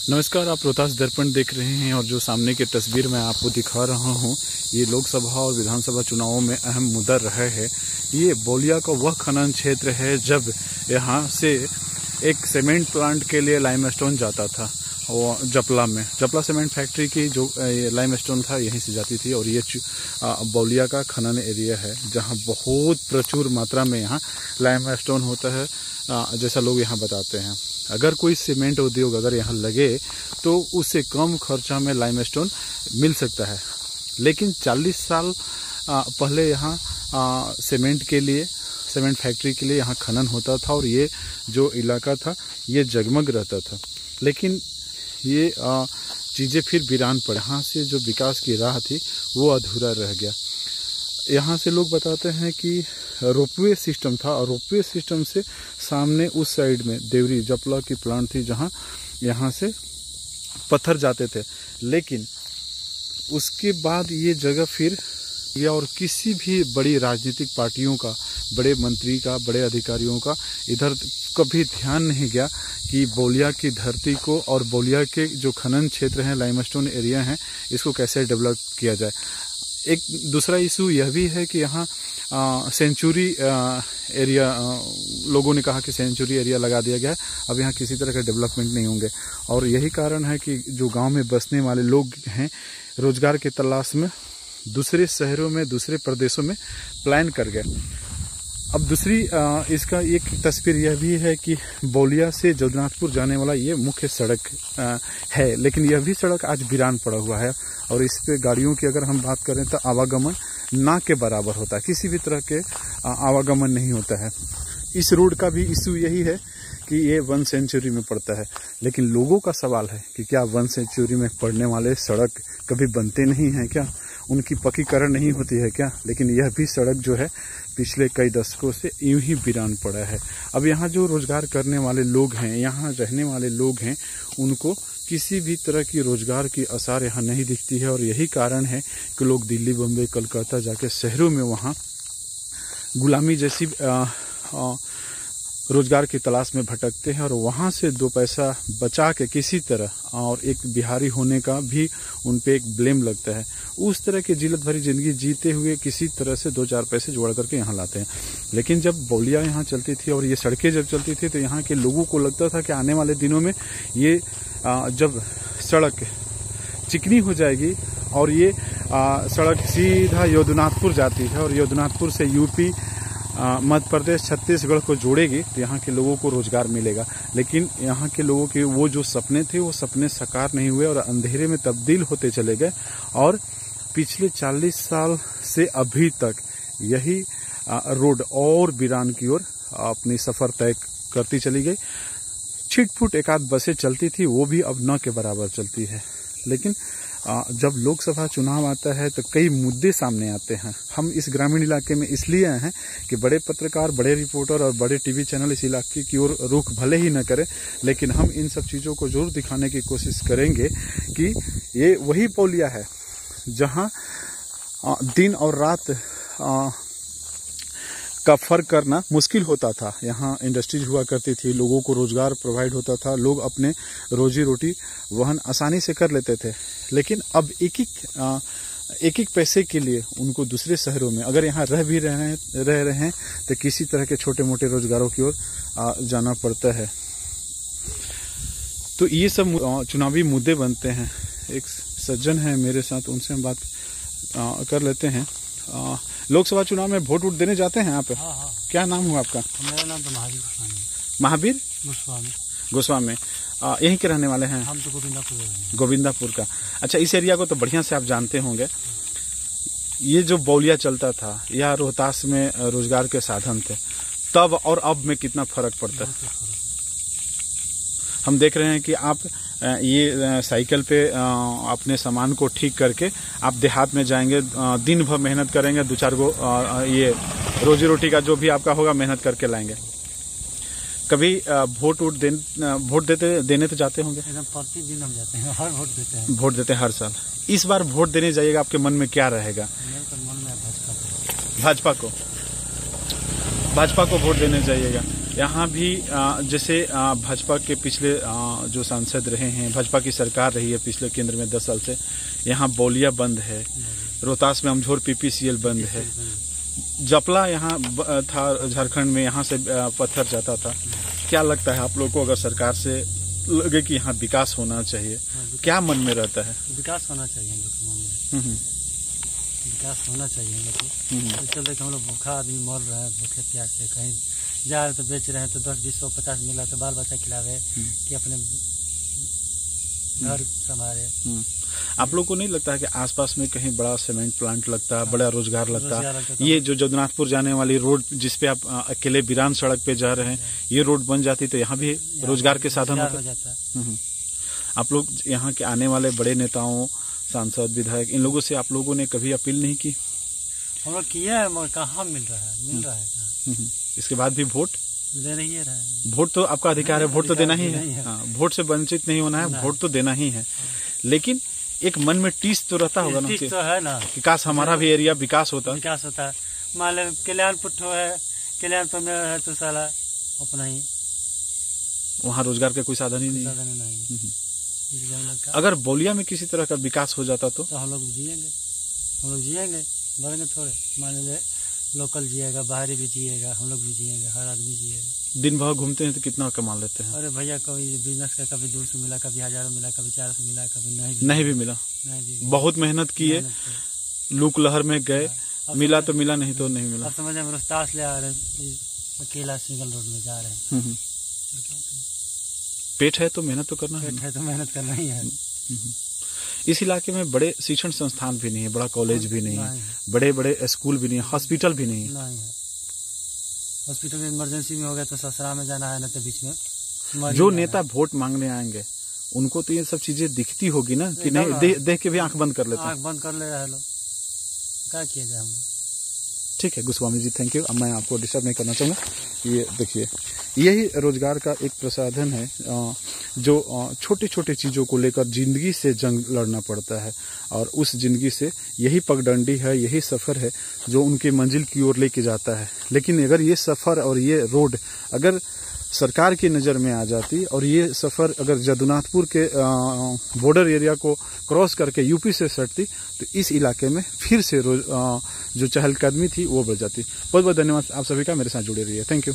नमस्कार, आप रोहतास दर्पण देख रहे हैं और जो सामने की तस्वीर मैं आपको दिखा रहा हूं, ये लोकसभा और विधानसभा चुनावों में अहम मुद्दा रहा है। ये बौलिया का वह खनन क्षेत्र है जब यहाँ से एक सीमेंट प्लांट के लिए लाइमस्टोन जाता था और जपला सीमेंट फैक्ट्री की जो लाइमस्टोन था यहीं से जाती थी। और ये बौलिया का खनन एरिया है जहाँ बहुत प्रचुर मात्रा में यहाँ लाइमस्टोन होता है, जैसा लोग यहाँ बताते हैं। अगर कोई सीमेंट उद्योग अगर यहाँ लगे तो उससे कम खर्चा में लाइमस्टोन मिल सकता है, लेकिन 40 साल पहले यहाँ सीमेंट फैक्ट्री के लिए यहाँ खनन होता था और ये जो इलाका था ये जगमग रहता था। लेकिन ये चीज़ें फिर वीरान पड़े, यहाँ से जो विकास की राह थी वो अधूरा रह गया। यहाँ से लोग बताते हैं कि रोपवे सिस्टम था और रोपवे सिस्टम से सामने उस साइड में देवरी जपला की प्लांट थी जहाँ यहाँ से पत्थर जाते थे। लेकिन उसके बाद ये जगह फिर या और किसी भी बड़ी राजनीतिक पार्टियों का, बड़े मंत्री का, बड़े अधिकारियों का इधर कभी ध्यान नहीं गया कि बौलिया की धरती को और बौलिया के जो खनन क्षेत्र हैं, लाइमस्टोन एरिया हैं, इसको कैसे डेवलप किया जाए। एक दूसरा इशू यह भी है कि यहाँ सेंचुरी एरिया, लोगों ने कहा कि सेंचुरी एरिया लगा दिया गया है, अब यहाँ किसी तरह का डेवलपमेंट नहीं होंगे। और यही कारण है कि जो गांव में बसने वाले लोग हैं रोजगार की तलाश में दूसरे शहरों में, दूसरे प्रदेशों में प्लान कर गए। अब दूसरी इसका एक तस्वीर यह भी है कि बौलिया से जगन्नाथपुर जाने वाला ये मुख्य सड़क है, लेकिन यह भी सड़क आज वीरान पड़ा हुआ है और इस पे गाड़ियों की अगर हम बात करें तो आवागमन ना के बराबर होता है, किसी भी तरह के आवागमन नहीं होता है। इस रोड का भी इशू यही है कि ये 1 सेंचुरी में पड़ता है, लेकिन लोगों का सवाल है कि क्या 1 सेंचुरी में पड़ने वाले सड़क कभी बनते नहीं हैं क्या, उनकी पक्कीकरण नहीं होती है क्या। लेकिन यह भी सड़क जो है पिछले कई दशकों से यूं ही वीरान पड़ा है। अब यहाँ जो रोजगार करने वाले लोग हैं, यहाँ रहने वाले लोग हैं, उनको किसी भी तरह की रोजगार की आसार यहाँ नहीं दिखती है। और यही कारण है कि लोग दिल्ली, बम्बई, कलकत्ता जाके शहरों में वहाँ गुलामी जैसी रोजगार की तलाश में भटकते हैं और वहाँ से 2 पैसा बचा के किसी तरह, और एक बिहारी होने का भी उन पे एक ब्लेम लगता है, उस तरह की जिल्लत भरी जिंदगी जीते हुए किसी तरह से 2-4 पैसे जोड़ करके यहाँ लाते हैं। लेकिन जब बौलिया यहाँ चलती थी और ये सड़कें जब चलती थी तो यहाँ के लोगों को लगता था कि आने वाले दिनों में ये जब सड़क चिकनी हो जाएगी और ये सड़क सीधा योधनाथपुर जाती है और योधनाथपुर से यूपी, मध्य प्रदेश, छत्तीसगढ़ को जोड़ेगी तो यहाँ के लोगों को रोजगार मिलेगा। लेकिन यहाँ के लोगों के वो जो सपने थे वो सपने साकार नहीं हुए और अंधेरे में तब्दील होते चले गए। और पिछले 40 साल से अभी तक यही रोड और वीरान की ओर अपनी सफर तय करती चली गई। छिटपुट एक आध बसें चलती थी, वो भी अब न के बराबर चलती है। लेकिन जब लोकसभा चुनाव आता है तो कई मुद्दे सामने आते हैं। हम इस ग्रामीण इलाके में इसलिए आए हैं कि बड़े पत्रकार, बड़े रिपोर्टर और बड़े टीवी चैनल इस इलाके की ओर रुख भले ही न करें, लेकिन हम इन सब चीज़ों को जरूर दिखाने की कोशिश करेंगे कि ये वही बौलिया है जहां दिन और रात का फर्क करना मुश्किल होता था। यहाँ इंडस्ट्रीज हुआ करती थी, लोगों को रोजगार प्रोवाइड होता था, लोग अपने रोजी रोटी वहन आसानी से कर लेते थे। लेकिन अब एक पैसे के लिए उनको दूसरे शहरों में, अगर यहाँ रह रहे हैं तो किसी तरह के छोटे मोटे रोजगारों की ओर जाना पड़ता है। तो ये सब चुनावी मुद्दे बनते हैं। एक सज्जन है मेरे साथ, उनसे हम बात कर लेते हैं। लोकसभा चुनाव में वोट देने जाते हैं आप? हाँ। क्या नाम हुआ आपका? मेरा नाम तो महावीर गोस्वामी। महावीर गोस्वामी। यहीं के रहने वाले हैं? हम तो गोविंदापुर का। अच्छा, इस एरिया को तो बढ़िया से आप जानते होंगे। ये जो बौलिया चलता था, यह रोहतास में रोजगार के साधन थे, तब और अब में कितना फर्क पड़ता है? हम देख रहे हैं कि आप ये साइकिल पे अपने सामान को ठीक करके आप देहात में जाएंगे, दिन भर मेहनत करेंगे, 2-4 गो ये रोजी रोटी का जो भी आपका होगा मेहनत करके लाएंगे। कभी वोट देने तो जाते होंगे? प्रतिदिन हम जाते हैं, हर वोट देते हैं हर साल। इस बार वोट देने जाइएगा, आपके मन में क्या रहेगा? मेरे मन में भाजपा को वोट देने जाइएगा। यहाँ भी जैसे भाजपा के पिछले जो सांसद रहे हैं, भाजपा की सरकार रही है पिछले केंद्र में 10 साल से, यहाँ बौलिया बंद है, रोहतास में अमझोर PPCL बंद है, जपला यहाँ था झारखंड में, यहाँ से पत्थर जाता था। क्या लगता है आप लोगों को, अगर सरकार से लगे कि यहाँ विकास होना चाहिए, क्या मन में रहता है? विकास होना चाहिए हम लोग के मन में, विकास होना चाहिए हम लोग को। इस चलते हम लोग भूखा आदमी मर रहे हैं, भूखे प्यास से, कहीं जा रहे तो बेच रहे हैं तो 10, 20, 100, 50 मिला तो बाल बच्चा खिलावे कि अपने घर संभाले। आप लोग को नहीं लगता है कि आसपास में कहीं बड़ा सीमेंट प्लांट लगता, बड़ा रोजगार लगता? ये जो जगन्नाथपुर जाने वाली रोड जिसपे आप अकेले वीरान सड़क पे जा रहे हैं, ये रोड बन जाती तो यहाँ भी रोजगार के साधन हो जाता। आप लोग यहाँ के आने वाले बड़े नेताओं, सांसद, विधायक, इन लोगों से आप लोगों ने कभी अपील नहीं की? हम लोग किया है मगर कहाँ मिल रहा है, इसके बाद भी वोट दे नहीं है रहा है। वोट तो आपका अधिकार है, वोट तो देना ही है। वोट से वंचित नहीं होना है, वोट तो देना ही है। लेकिन एक मन में टीस तो रहता होगा ना, तो है ना कि काश हमारा भी एरिया विकास होता। मान लो कल्याणपुर है, कल्याणपुर में है तो साला अपना ही, वहाँ रोजगार का कोई साधन ही नहीं। अगर बौलिया में किसी तरह का विकास हो जाता तो हम लोग जिएंगे, मरेंगे थोड़े। मान लीजिए लोकल जिएगा, बाहरी भी जिएगा, हम लोग भी जिएंगे, हर आदमी जिएगा। दिन भर घूमते हैं तो कितना कमा लेते हैं? अरे भैया, कभी बिजनेस का कभी 200 मिला, कभी 1000 मिला, कभी 400 मिला, कभी नहीं भी मिला। बहुत मेहनत किए, लूक लहर में गए, मिला तो मिला, नहीं तो नहीं मिला। अब समझ में रोहतास ले आ रहे हैं, अकेला सिंगल रोड में जा रहे हैं। पेट है तो मेहनत तो करना है, पेट है तो मेहनत करना ही है। इस इलाके में बड़े शिक्षण संस्थान भी नहीं है, बड़ा कॉलेज भी नहीं है, बड़े बड़े स्कूल भी नहीं है, हॉस्पिटल भी नहीं है। हॉस्पिटल में इमरजेंसी में हो गया तो ससुराल में जाना है ना, तो बीच में जो नेता वोट मांगने आएंगे उनको तो ये सब चीजें दिखती होगी ना, कि नहीं देख के भी आंख बंद कर लेते हैं। आंख बंद कर ले रहे लोग, क्या किया जाए हम। ठीक है गोस्वामी जी, थैंक यू। अब मैं आपको डिस्टर्ब नहीं करना चाहूँगा। ये देखिए, यही रोजगार का एक प्रसाधन है, जो छोटे छोटे चीज़ों को लेकर ज़िंदगी से जंग लड़ना पड़ता है, और उस ज़िंदगी से यही पगडंडी है, यही सफ़र है जो उनकी मंजिल की ओर लेके जाता है। लेकिन अगर ये सफ़र और ये रोड अगर सरकार की नज़र में आ जाती, और ये सफ़र अगर जगन्नाथपुर के बॉर्डर एरिया को क्रॉस करके यूपी से सटती, तो इस इलाके में फिर से जो चहलकदमी थी वो बढ़ जाती। बहुत बहुत धन्यवाद आप सभी का, मेरे साथ जुड़े रहिए। Thank you.